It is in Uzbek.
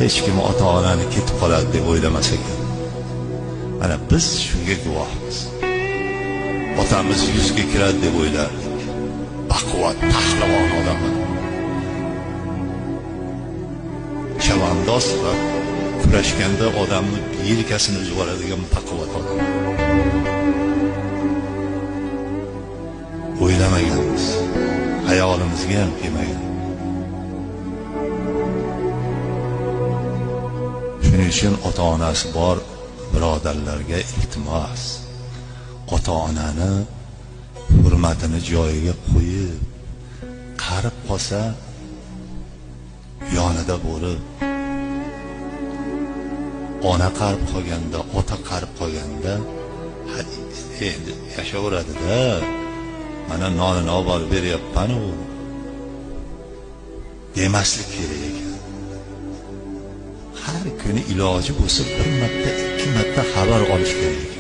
hech kim ota-onani ketib qoladi deb o'ylamas ekan. Mana biz shunga guvohmiz. Otamiz yuzga kiradi deb o'ylardik. Baquvvat, pahlavon odam. Chavandoz va kurashganda odamni yelkasini uzib oladigan baquvvat odam. O'ylamaganmiz. Hayolimizga ham kelmagan. Shuning uchun ota-onasi bor birodarlarga iltimos, ota-onani hurmatini joyiga qo'yib, qarib qolsa yonida bo'lib, ona qarib qolganda, ota qarib qolganda endi yashaveradi-da. Mana nonini olib borib beryapman-u demaslik kerak ekan. Har kuni iloji bo'lsa bir marta, ikki marta xabar olish kerak.